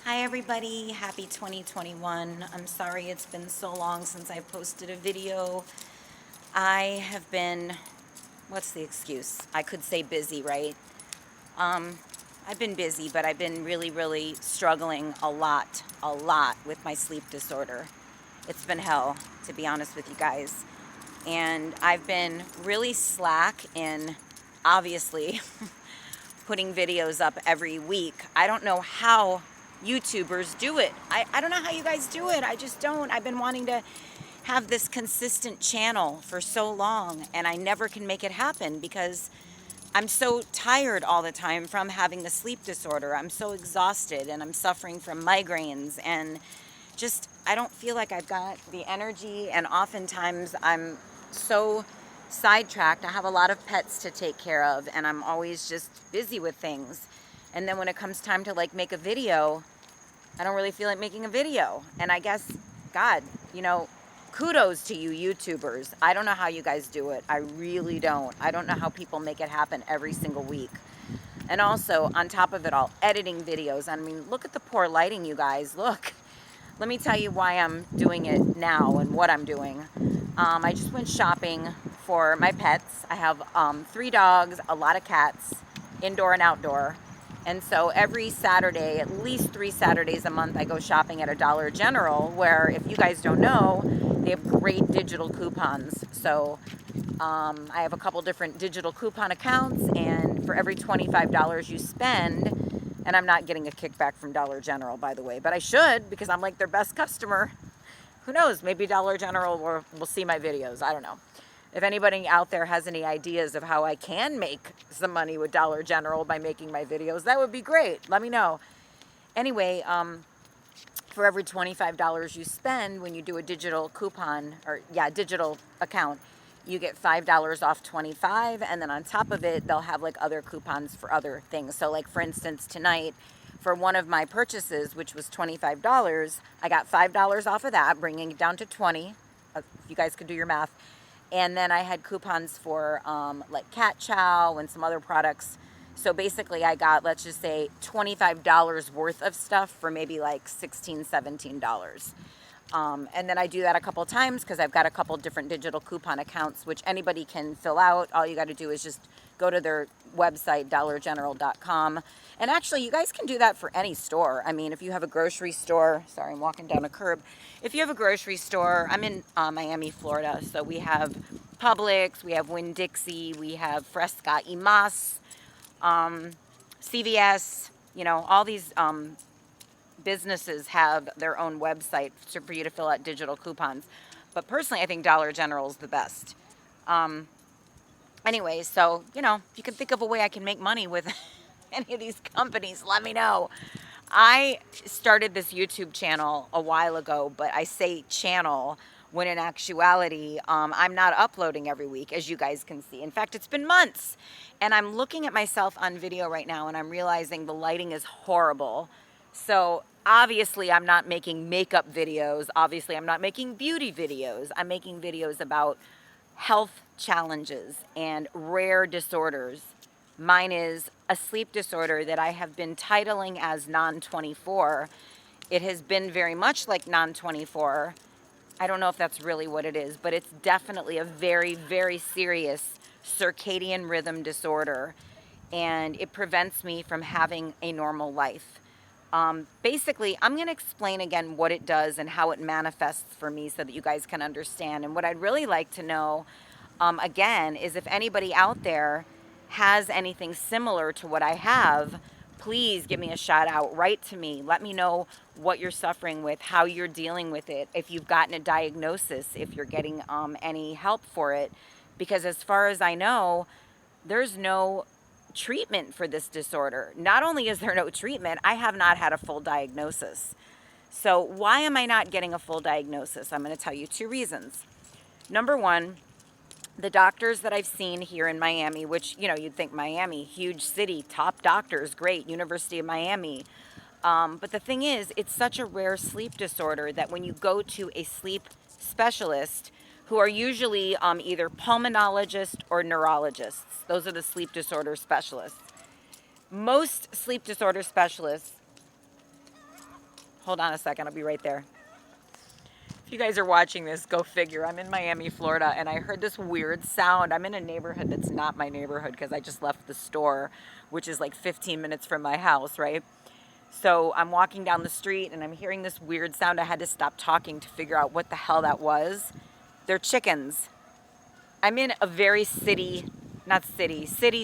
Hi everybody, happy 2021. I'm sorry it's been so long since I posted a video. I have been, what's the excuse? I could say busy, right? I've been busy, but I've been really struggling a lot with my sleep disorder. It's been hell, to be honest with you guys. And I've been really slack in, obviously, putting videos up every week. I don't know how YouTubers do it. I don't know how you guys do it. I just don't. I've been wanting to have this consistent channel for so long, and I never can make it happen because I'm so tired all the time from having the sleep disorder. I'm so exhausted, and I'm suffering from migraines, and just I don't feel like I've got the energy, and oftentimes I'm so sidetracked. I have a lot of pets to take care of, and I'm always just busy with things. And then when it comes time to like make a video, I don't really feel like making a video. And I guess, God, kudos to you YouTubers. I don't know how you guys do it. I really don't. I don't know how people make it happen every single week. And also, on top of it all, editing videos. I mean, look at the poor lighting, you guys. Look. Let me tell you why I'm doing it now and what I'm doing. I just went shopping for my pets. I have 3 dogs, a lot of cats, indoor and outdoor. And so every Saturday, at least 3 Saturdays a month, I go shopping at a Dollar General, where, if you guys don't know, they have great digital coupons. So I have a couple different digital coupon accounts, and for every $25 you spend, and I'm not getting a kickback from Dollar General, by the way, but I should, because I'm like their best customer. Who knows? Maybe Dollar General will see my videos. I don't know. If anybody out there has any ideas of how I can make some money with Dollar General by making my videos, that would be great. Let me know. Anyway, for every $25 you spend when you do a digital coupon, digital account, you get $5 off 25, and then on top of it, they'll have like other coupons for other things. So like, for instance, tonight, for one of my purchases, which was $25, I got $5 off of that, bringing it down to 20. You guys could do your math. And then I had coupons for like cat chow and some other products. So basically I got, let's just say, $25 worth of stuff for maybe like $16, $17. And then I do that a couple times because I've got a couple different digital coupon accounts, which anybody can fill out. All you got to do is just go to their website, dollargeneral.com. And actually, you guys can do that for any store. I mean, if you have a grocery store, sorry, I'm walking down a curb. If you have a grocery store, I'm in Miami, Florida, so we have Publix, we have Winn-Dixie, we have Fresca y Mas, CVS, all these businesses have their own website for you to fill out digital coupons. But personally, I think Dollar General is the best. Anyway, so, if you can think of a way I can make money with any of these companies, let me know. I started this YouTube channel a while ago, but I say channel when in actuality, I'm not uploading every week, as you guys can see. In fact, it's been months. And I'm looking at myself on video right now, and I'm realizing the lighting is horrible. So obviously I'm not making makeup videos. Obviously I'm not making beauty videos. I'm making videos about health challenges and rare disorders. Mine is a sleep disorder that I have been titling as non-24. It has been very much like non-24. I don't know if that's really what it is, but it's definitely a very serious circadian rhythm disorder, and it prevents me from having a normal life. Basically, I'm going to explain again what it does and how it manifests for me so that you guys can understand. And what I'd really like to know, again, is if anybody out there has anything similar to what I have, please give me a shout out. Write to me. Let me know what you're suffering with, how you're dealing with it, if you've gotten a diagnosis, if you're getting any help for it. Because as far as I know, there's no treatment for this disorder. Not only is there no treatment, I have not had a full diagnosis. So why am I not getting a full diagnosis? I'm going to tell you 2 reasons. Number 1, the doctors that I've seen here in Miami, which, you'd think Miami, huge city, top doctors, great, University of Miami. But the thing is, it's such a rare sleep disorder that when you go to a sleep specialist, who are usually either pulmonologists or neurologists. Those are the sleep disorder specialists. Most sleep disorder specialists Hold on a second. I'll be right there. If you guys are watching this, go figure. I'm in Miami, Florida, and I heard this weird sound. I'm in a neighborhood that's not my neighborhood because I just left the store, which is like 15 minutes from my house, right? So I'm walking down the street and I'm hearing this weird sound. I had to stop talking to figure out what the hell that was. They're chickens. I'm in a very city,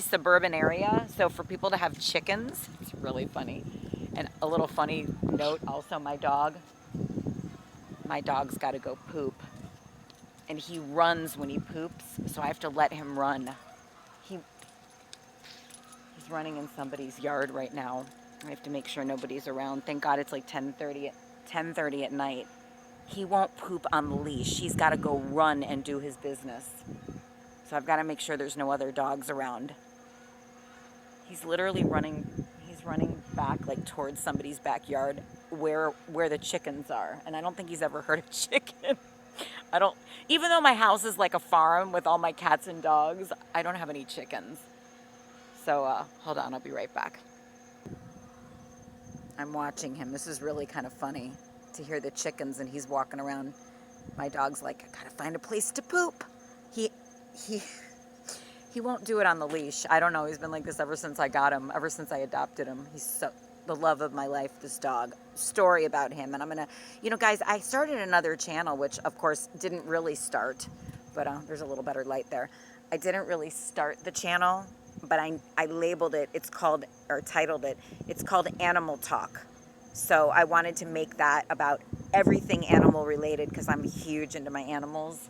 suburban area. So for people to have chickens, it's really funny. And a little funny note also, my dog's got to go poop. And he runs when he poops, so I have to let him run. He's running in somebody's yard right now. I have to make sure nobody's around. Thank God it's like 10:30 at night. He won't poop on the leash. He's got to go run and do his business. So I've got to make sure there's no other dogs around. He's literally running. He's running back like towards somebody's backyard where the chickens are. And I don't think he's ever heard of chicken. Even though my house is like a farm with all my cats and dogs, I don't have any chickens. So hold on, I'll be right back. I'm watching him. This is really kind of funny to hear the chickens and he's walking around. My dog's like, I gotta find a place to poop. He won't do it on the leash. I don't know. He's been like this ever since I got him, ever since I adopted him. He's the love of my life, this dog. Story about him. And I'm gonna, guys, I started another channel, which of course didn't really start, but there's a little better light there. I didn't really start the channel, but I labeled it, titled it, it's called Animal Talk. So I wanted to make that about everything animal related because I'm huge into my animals.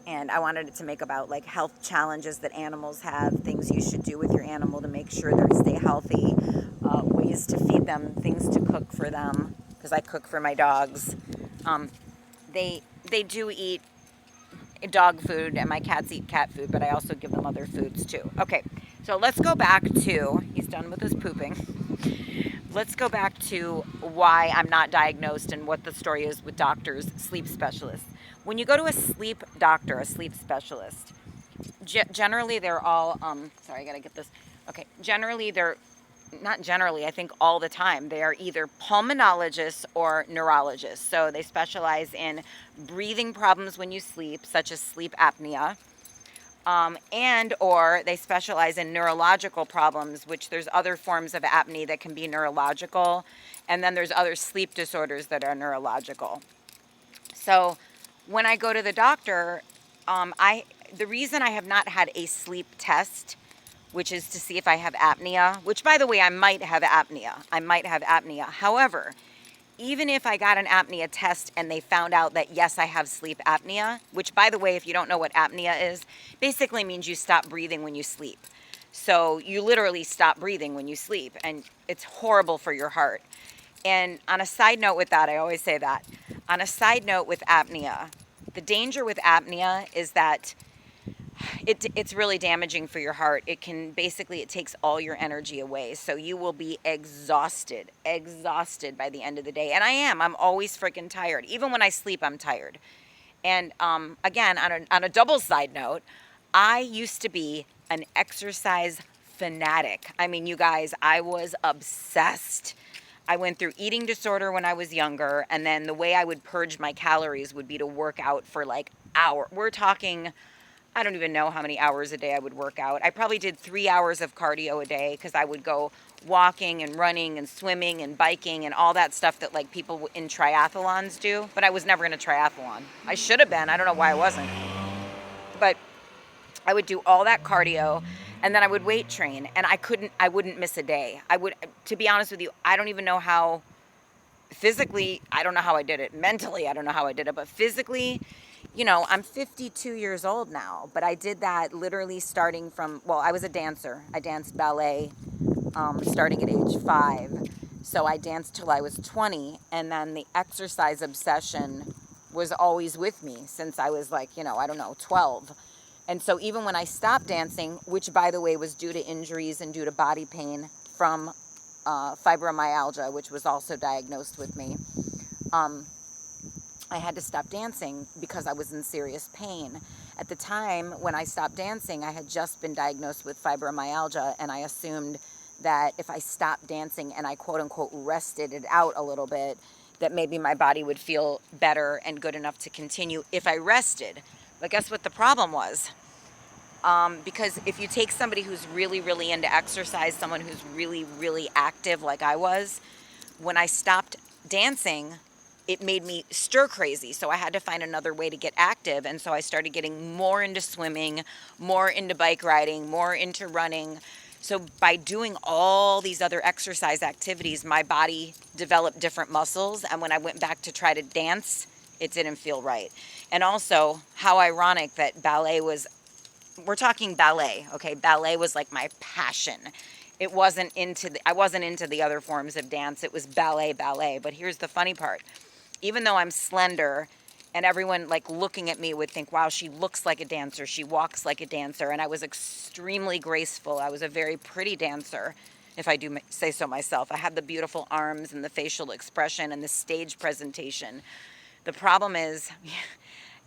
And I wanted it to make about like health challenges that animals have, things you should do with your animal to make sure they stay healthy, ways to feed them, things to cook for them, because I cook for my dogs. They do eat dog food and my cats eat cat food, but I also give them other foods too. Okay, so let's go back to, he's done with his pooping. Let's go back to why I'm not diagnosed and what the story is with doctors, sleep specialists. When you go to a sleep doctor, a sleep specialist, generally they're all, sorry, I gotta get this. Okay, I think all the time, they are either pulmonologists or neurologists. So they specialize in breathing problems when you sleep, such as sleep apnea, and or they specialize in neurological problems, which there's other forms of apnea that can be neurological, and then there's other sleep disorders that are neurological. So when I go to the doctor, the reason I have not had a sleep test, which is to see if I have apnea, which by the way, I might have apnea. However, even if I got an apnea test and they found out that yes, I have sleep apnea, which by the way, if you don't know what apnea is, basically means you stop breathing when you sleep. So you literally stop breathing when you sleep and it's horrible for your heart. And on a side note with that, I always say that, on a side note with apnea, the danger with apnea is that it's really damaging for your heart. It takes all your energy away. So you will be exhausted by the end of the day. And I'm always freaking tired. Even when I sleep, I'm tired. And again, on a double side note, I used to be an exercise fanatic. I mean, you guys, I was obsessed. I went through eating disorder when I was younger, and then the way I would purge my calories would be to work out for like hours. We're talking, I don't even know how many hours a day I would work out. I probably did 3 hours of cardio a day because I would go walking and running and swimming and biking and all that stuff that like people in triathlons do, but I was never in a triathlon. I should have been. I don't know why I wasn't. But I would do all that cardio. And then I would weight train, and I wouldn't miss a day. To be honest with you, I don't even know how, physically, I don't know how I did it. Mentally, I don't know how I did it, but physically, I'm 52 years old now, but I did that literally starting from, I was a dancer. I danced ballet starting at age 5. So I danced till I was 20, and then the exercise obsession was always with me since I was 12. And so even when I stopped dancing, which by the way was due to injuries and due to body pain from fibromyalgia, which was also diagnosed with me, I had to stop dancing because I was in serious pain. At the time when I stopped dancing, I had just been diagnosed with fibromyalgia, and I assumed that if I stopped dancing and I quote unquote rested it out a little bit, that maybe my body would feel better and good enough to continue if I rested. But guess what the problem was? Because if you take somebody who's really, really into exercise, someone who's really, really active like I was, when I stopped dancing, it made me stir crazy. So I had to find another way to get active. And so I started getting more into swimming, more into bike riding, more into running. So by doing all these other exercise activities, my body developed different muscles. And when I went back to try to dance, it didn't feel right. And also, how ironic that ballet was, we're talking ballet, okay? Ballet was like my passion. I wasn't into the other forms of dance. It was ballet. But here's the funny part. Even though I'm slender and everyone like looking at me would think, wow, she looks like a dancer. She walks like a dancer. And I was extremely graceful. I was a very pretty dancer, if I do say so myself. I had the beautiful arms and the facial expression and the stage presentation. The problem is,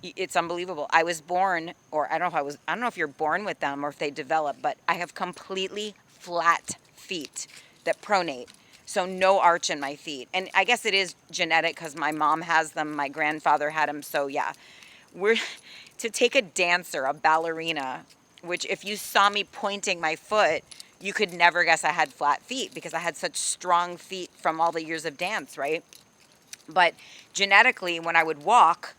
it's unbelievable. I was born, or I don't know if you're born with them or if they develop, but I have completely flat feet that pronate. So no arch in my feet. And I guess it is genetic because my mom has them, my grandfather had them. So yeah, to take a dancer, a ballerina, which if you saw me pointing my foot, you could never guess I had flat feet because I had such strong feet from all the years of dance, right? But genetically, when I would walk,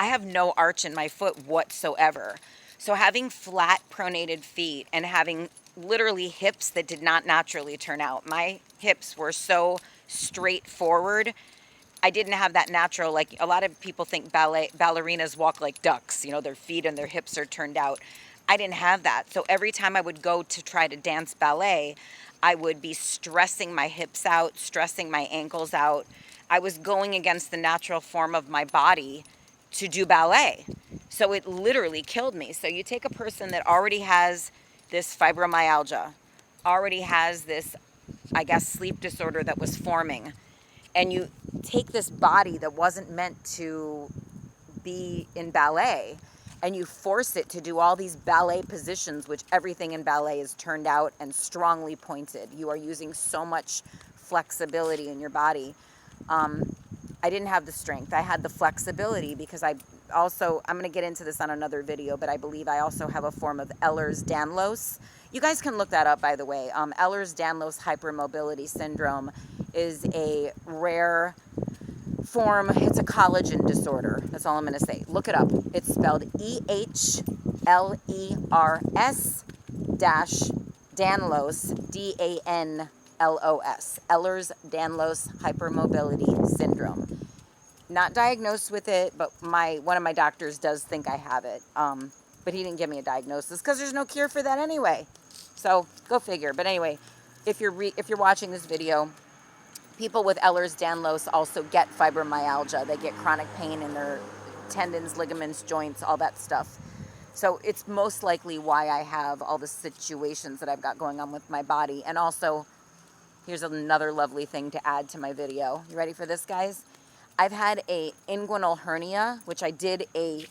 I have no arch in my foot whatsoever. So having flat pronated feet and having literally hips that did not naturally turn out. My hips were so straightforward. I didn't have that natural, like a lot of people think ballerinas walk like ducks, you know, their feet and their hips are turned out. I didn't have that. So every time I would go to try to dance ballet, I would be stressing my hips out, stressing my ankles out. I was going against the natural form of my body to do ballet. So it literally killed me. So you take a person that already has this fibromyalgia, already has this, I guess, sleep disorder that was forming, and you take this body that wasn't meant to be in ballet, and you force it to do all these ballet positions, which everything in ballet is turned out and strongly pointed. You are using so much flexibility in your body. I didn't have the strength. I had the flexibility because I'm going to get into this on another video, but I believe I also have a form of Ehlers-Danlos. You guys can look that up, by the way. Ehlers-Danlos hypermobility syndrome is a rare form. It's a collagen disorder. That's all I'm going to say. Look it up. It's spelled EHLERS Danlos, DANLOS. Ehlers-Danlos hypermobility syndrome. Not diagnosed with it, but one of my doctors does think I have it. But he didn't give me a diagnosis because there's no cure for that anyway. So go figure. But anyway, if you're watching this video, people with Ehlers-Danlos also get fibromyalgia. They get chronic pain in their tendons, ligaments, joints, all that stuff. So it's most likely why I have all the situations that I've got going on with my body. And also, here's another lovely thing to add to my video. You ready for this, guys? I've had a inguinal hernia, which I did a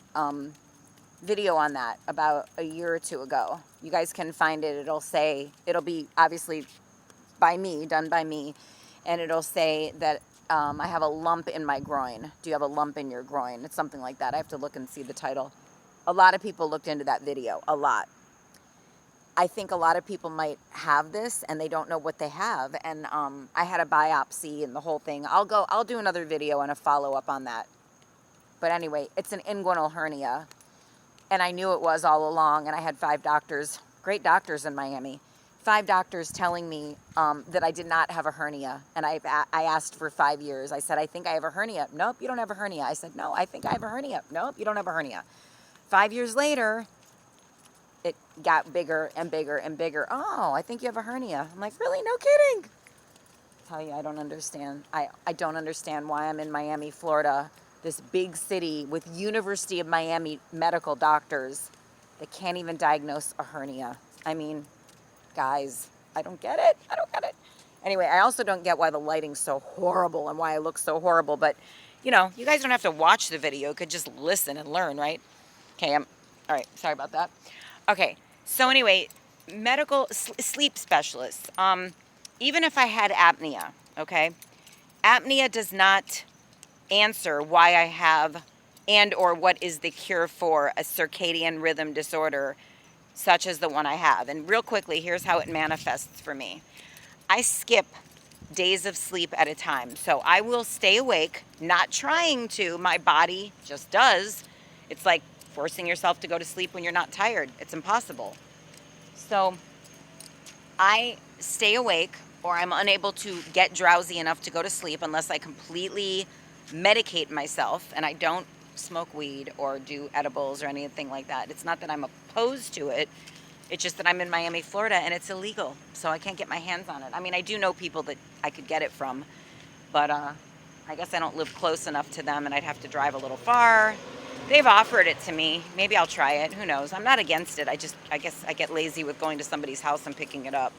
video on that about a year or two ago. You guys can find it. It'll be obviously done by me, and it'll say that I have a lump in my groin. Do you have a lump in your groin? It's something like that. I have to look and see the title. A lot of people looked into that video, a lot. I think a lot of people might have this and they don't know what they have. And I had a biopsy and the whole thing. I'll do another video and a follow-up on that. But anyway, it's an inguinal hernia. And I knew it was all along. And I had 5 doctors, great doctors in Miami, 5 doctors telling me that I did not have a hernia. And I asked for 5 years. I said, I think I have a hernia. Nope, you don't have a hernia. I said, no, I think I have a hernia. Nope, you don't have a hernia. 5 years later, it got bigger and bigger and bigger. Oh, I think you have a hernia. I'm like, really? No kidding. I tell you, I don't understand. I don't understand why I'm in Miami, Florida, this big city with University of Miami medical doctors that can't even diagnose a hernia. I mean, guys, I don't get it. I don't get it. Anyway, I also don't get why the lighting's so horrible and why I look so horrible. But, you know, you guys don't have to watch the video. You could just listen and learn, right? Okay, all right. Sorry about that. Okay, so anyway, medical sleep specialists. Even if I had apnea, okay, apnea does not answer why I have and or what is the cure for a circadian rhythm disorder such as the one I have. And real quickly, here's how it manifests for me. I skip days of sleep at a time. So I will stay awake, not trying to. My body just does. It's like forcing yourself to go to sleep when you're not tired. It's impossible. So I stay awake, or I'm unable to get drowsy enough to go to sleep unless I completely medicate myself, and I don't smoke weed or do edibles or anything like that. It's not that I'm opposed to it. It's just that I'm in Miami, Florida, and it's illegal, so I can't get my hands on it. I mean, I do know people that I could get it from, but I guess I don't live close enough to them, and I'd have to drive a little far. They've offered it to me. Maybe I'll try it. Who knows? I'm not against it. I guess I get lazy with going to somebody's house and picking it up.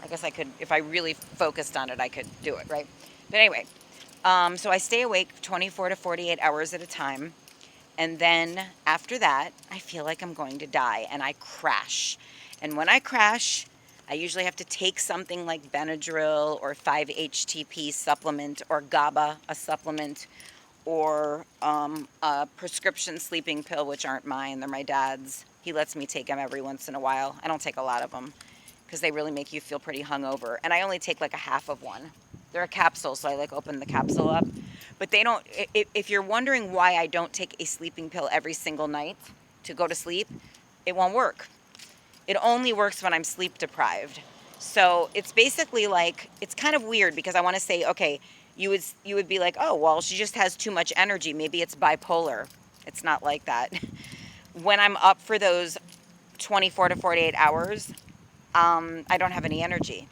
I guess I could, if I really focused on it, I could do it, right? But anyway, so I stay awake 24 to 48 hours at a time. And then after that, I feel like I'm going to die, and I crash. And when I crash, I usually have to take something like Benadryl or 5-HTP supplement or GABA, a supplement, or a prescription sleeping pill, which aren't mine. They're my dad's. He lets me take them every once in a while. I don't take a lot of them because they really make you feel pretty hungover. And I only take like a half of one. They're a capsule, so I like open the capsule up. But they don't, if you're wondering why I don't take a sleeping pill every single night to go to sleep, it won't work. It only works when I'm sleep deprived. So it's basically like, it's kind of weird because I want to say, okay, you would be like, oh, well, she just has too much energy. Maybe it's bipolar. It's not like that. When I'm up for those 24 to 48 hours, I don't have any energy.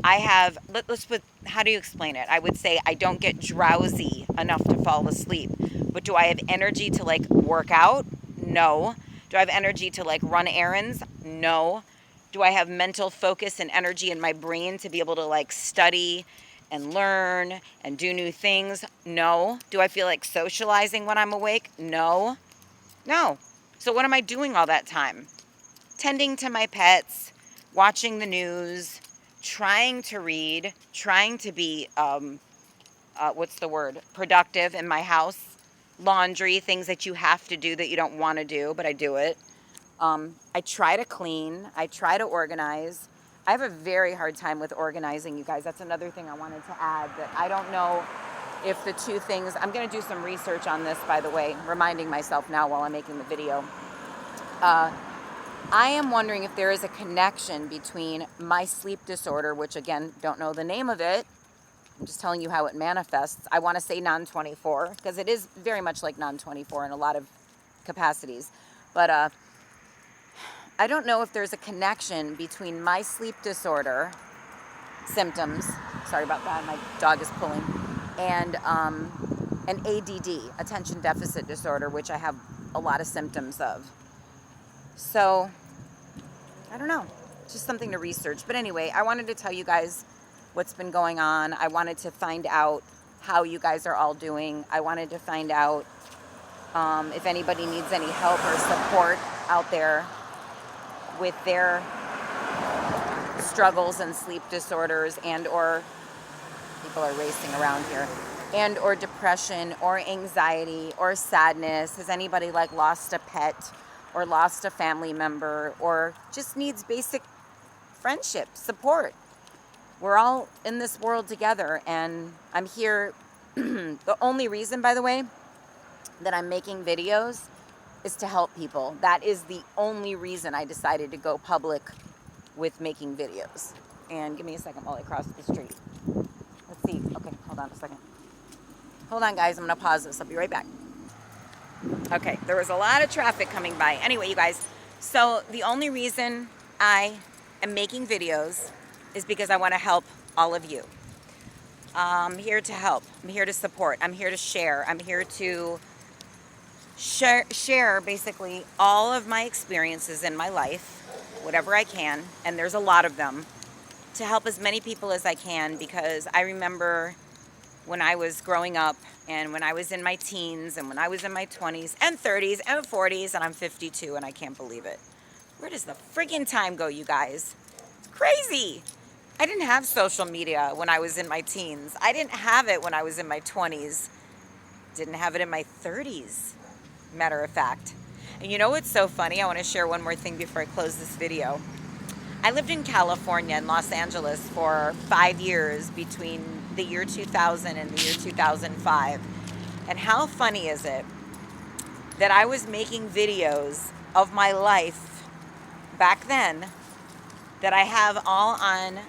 I have, let's put, how do you explain it? I would say I don't get drowsy enough to fall asleep. But do I have energy to like work out? No. Do I have energy to like run errands? No. Do I have mental focus and energy in my brain to be able to like study and learn and do new things? No. Do I feel like socializing when I'm awake? No. No. So what am I doing all that time? Tending to my pets, watching the news, trying to read, trying to be, productive in my house. Laundry, things that you have to do that you don't want to do, but I do it. I try to clean. I try to organize. I have a very hard time with organizing, you guys. That's another thing I wanted to add, that I don't know if the two things, I'm going to do some research on this, by the way, reminding myself now while I'm making the video. I am wondering if there is a connection between my sleep disorder, which again, don't know the name of it. I'm just telling you how it manifests. I want to say non-24 because it is very much like non-24 in a lot of capacities. But I don't know if there's a connection between my sleep disorder symptoms, sorry about that, my dog is pulling, and an ADD, attention deficit disorder, which I have a lot of symptoms of. So, I don't know, just something to research. But anyway, I wanted to tell you guys what's been going on. I wanted to find out how you guys are all doing. I wanted to find out if anybody needs any help or support out there with their struggles and sleep disorders, and or people are racing around here, and or depression or anxiety or sadness. Has anybody like lost a pet or lost a family member or just needs basic friendship, support? We're all in this world together, and I'm here. The only reason, by the way, that I'm making videos is to help people. That is the only reason I decided to go public with making videos. And give me a second while I cross the street. Let's see. Okay, hold on a second. Hold on, guys. I'm going to pause this. I'll be right back. Okay, there was a lot of traffic coming by. Anyway, you guys, so the only reason I am making videos is because I want to help all of you. I'm here to help. I'm here to support. I'm here to share. I'm here to share basically all of my experiences in my life, whatever I can, and there's a lot of them, to help as many people as I can, because I remember when I was growing up and when I was in my teens and when I was in my 20s and 30s and 40s, and I'm 52 and I can't believe it. Where does the friggin' time go, you guys? It's crazy. I didn't have social media when I was in my teens. I didn't have it when I was in my 20s. Didn't have it in my 30s, matter of fact. And you know what's so funny? I want to share one more thing before I close this video. I lived in California, in Los Angeles, for 5 years between the year 2000 and the year 2005. And how funny is it that I was making videos of my life back then that I have all on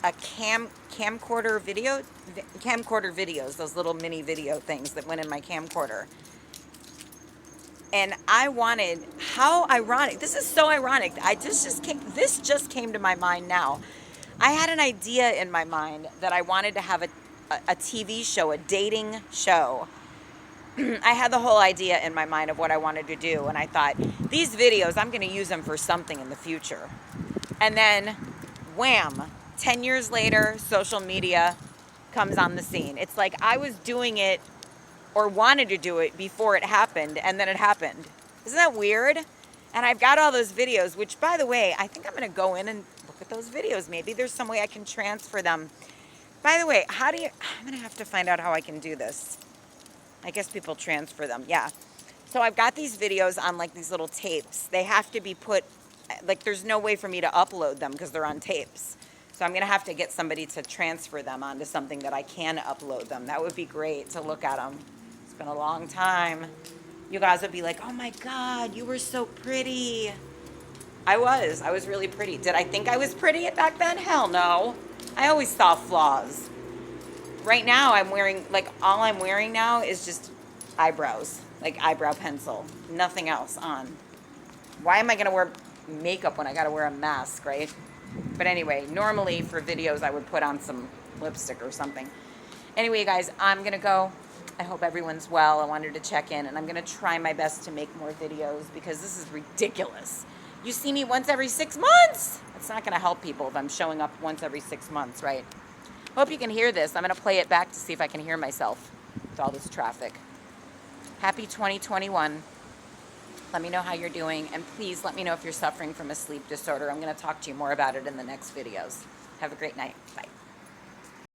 a camcorder videos, those little mini video things that went in my camcorder. And I wanted, how ironic, this is so ironic. This just came to my mind now. I had an idea in my mind that I wanted to have a TV show, a dating show. I had the whole idea in my mind of what I wanted to do. And I thought, these videos, I'm going to use them for something in the future. And then, wham, 10 years later, social media comes on the scene. It's like I was doing it or wanted to do it before it happened, and then it happened. Isn't that weird? And I've got all those videos, which, by the way, I think I'm going to go in and look at those videos. Maybe there's some way I can transfer them. By the way, I'm going to have to find out how I can do this. I guess people transfer them. Yeah. So I've got these videos on like these little tapes. They have to be put, like there's no way for me to upload them because they're on tapes. So I'm going to have to get somebody to transfer them onto something that I can upload them. That would be great to look at them. It's been a long time. You guys would be like, oh my God, you were so pretty. I was really pretty. Did I think I was pretty back then? Hell no. I always saw flaws. Right now I'm wearing, like all I'm wearing now is just eyebrows, like eyebrow pencil, nothing else on. Why am I going to wear makeup when I got to wear a mask, right? But anyway, normally for videos I would put on some lipstick or something. Anyway, you guys, I'm going to go. I hope everyone's well. I wanted to check in, and I'm going to try my best to make more videos because this is ridiculous. You see me once every 6 months. It's not going to help people if I'm showing up once every 6 months, right? Hope you can hear this. I'm going to play it back to see if I can hear myself with all this traffic. Happy 2021. Let me know how you're doing, and please let me know if you're suffering from a sleep disorder. I'm going to talk to you more about it in the next videos. Have a great night. Bye.